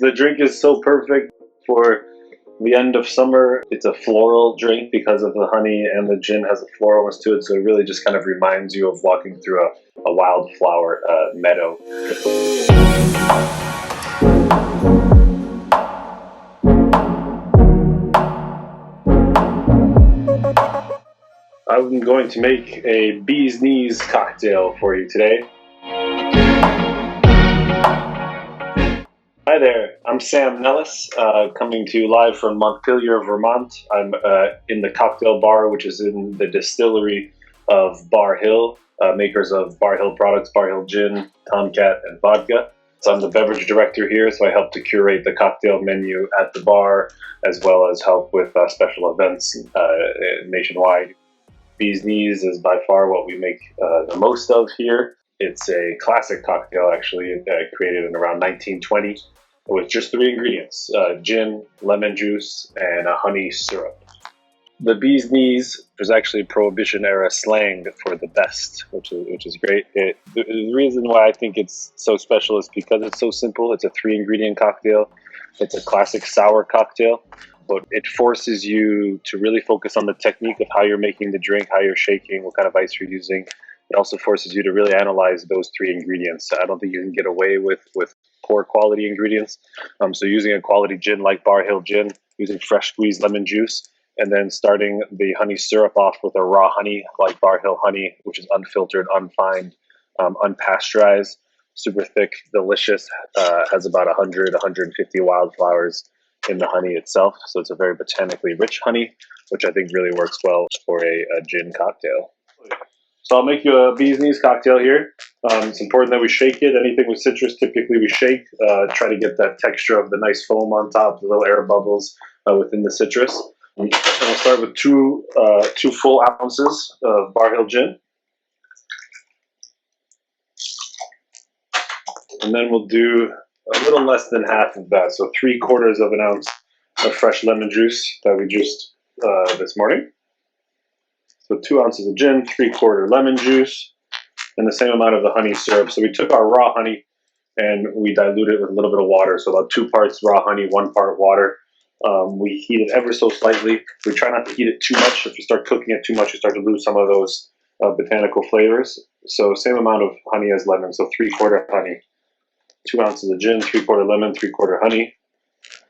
The drink is so perfect for the end of summer. It's a floral drink because of the honey, and the gin has a floralness to it, so it really just kind of reminds you of walking through a wildflower meadow. I'm going to make a bee's knees cocktail for you today. Hi there, I'm Sam Nelis, coming to you live from Montpelier, Vermont. I'm in the cocktail bar, which is in the distillery of Barr Hill, makers of Barr Hill products, Barr Hill Gin, Tomcat, and vodka. So I'm the beverage director here, so I help to curate the cocktail menu at the bar, as well as help with special events nationwide. Bee's Knees is by far what we make the most of here. It's a classic cocktail, actually, created in around 1920 with just 3 ingredients, gin, lemon juice, and a honey syrup. The Bee's Knees was actually Prohibition-era slang for the best, which is great. The reason why I think it's so special is because it's so simple. It's a 3-ingredient cocktail. It's a classic sour cocktail, but it forces you to really focus on the technique of how you're making the drink, how you're shaking, what kind of ice you're using. It also forces you to really analyze those 3 ingredients. I don't think you can get away with poor quality ingredients. So using a quality gin like Barr Hill Gin, using fresh squeezed lemon juice, and then starting the honey syrup off with a raw honey like Barr Hill honey, which is unfiltered, unfined, unpasteurized, super thick, delicious, has about 100, 150 wildflowers in the honey itself. So it's a very botanically rich honey, which I think really works well for a gin cocktail. So I'll make you a Bee's Knees cocktail here. It's important that we shake it. Anything with citrus, typically we shake. Try to get that texture of the nice foam on top, the little air bubbles within the citrus. And we'll start with two full ounces of Barr Hill Gin. And then we'll do a little less than half of that, so 3/4 of an ounce of fresh lemon juice that we juiced this morning. So 2 ounces of gin, 3/4 lemon juice, and the same amount of the honey syrup. So we took our raw honey and we diluted it with a little bit of water. So about 2 parts raw honey, 1 part water. We heat it ever so slightly. We try not to heat it too much. If you start cooking it too much, you start to lose some of those botanical flavors. So same amount of honey as lemon, so 3/4 honey. 2 ounces of gin, 3/4 lemon, 3/4 honey.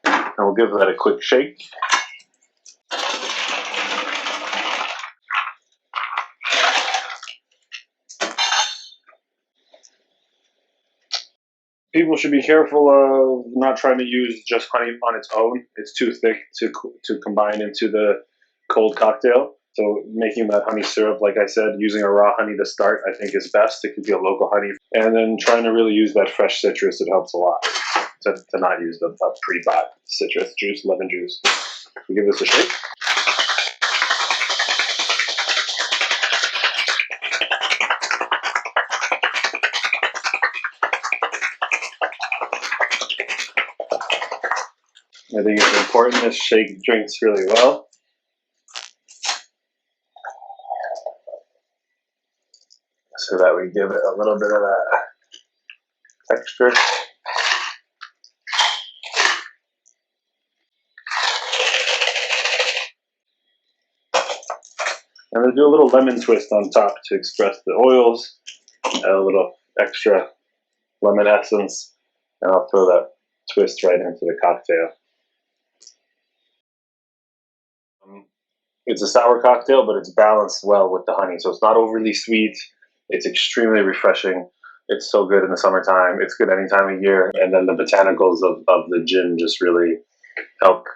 And we'll give that a quick shake. People should be careful of not trying to use just honey on its own. It's too thick to combine into the cold cocktail. So making that honey syrup, like I said, using a raw honey to start, I think is best. It could be a local honey. And then trying to really use that fresh citrus, it helps a lot. To not use the pre-bought citrus juice, lemon juice. We'll give this a shake. I think it's important to shake drinks really well. So that we give it a little bit of that texture. And then do a little lemon twist on top to express the oils. Add a little extra lemon essence, and I'll throw that twist right into the cocktail. It's a sour cocktail, but it's balanced well with the honey. So it's not overly sweet. It's extremely refreshing. It's so good in the summertime. It's good any time of year. And then the botanicals of the gin just really help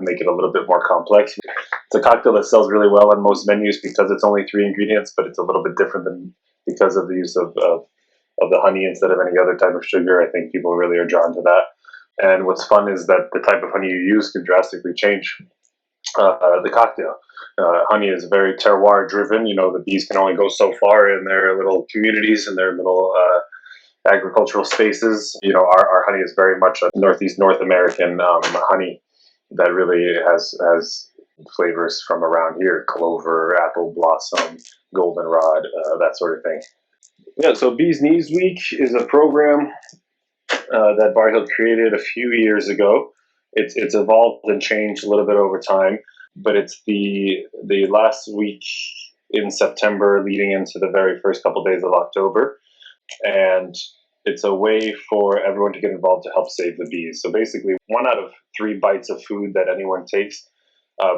make it a little bit more complex. It's a cocktail that sells really well on most menus because it's only 3 ingredients, but it's a little bit different than because of the use of the honey instead of any other type of sugar. I think people really are drawn to that. And what's fun is that the type of honey you use can drastically change the cocktail. Honey is very terroir driven. You know, the bees can only go so far in their little communities and their little agricultural spaces. You know, our honey is very much a North American honey that really has flavors from around here: clover, apple blossom, goldenrod, that sort of thing. Yeah, so Bee's Knees Week is a program that Barr Hill created a few years ago. It's evolved and changed a little bit over time, but it's the last week in September leading into the very first couple days of October, and it's a way for everyone to get involved to help save the bees. So basically, 1 out of 3 bites of food that anyone takes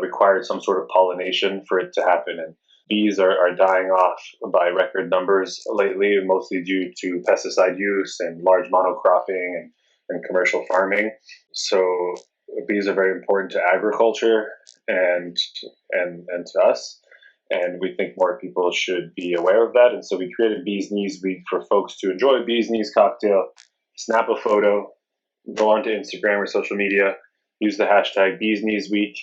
required some sort of pollination for it to happen. And bees are dying off by record numbers lately, mostly due to pesticide use and large monocropping and commercial farming. So bees are very important to agriculture and to us. And we think more people should be aware of that. And so we created Bees Knees Week for folks to enjoy Bees Knees cocktail, snap a photo, go onto Instagram or social media, use the hashtag Bees Knees Week,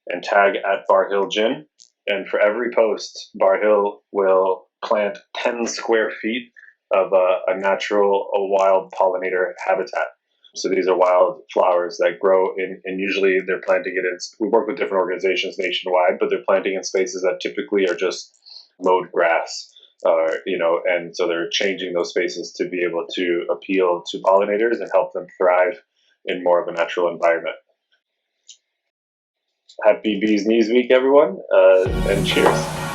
and tag at Barr Hill Gin. And for every post, Barr Hill will plant 10 square feet of a natural, a wild pollinator habitat. So these are wild flowers that grow in, and usually they're planting it in, we work with different organizations nationwide, but they're planting in spaces that typically are just mowed grass. And so they're changing those spaces to be able to appeal to pollinators and help them thrive in more of a natural environment. Happy Bees Knees Week, everyone, and cheers.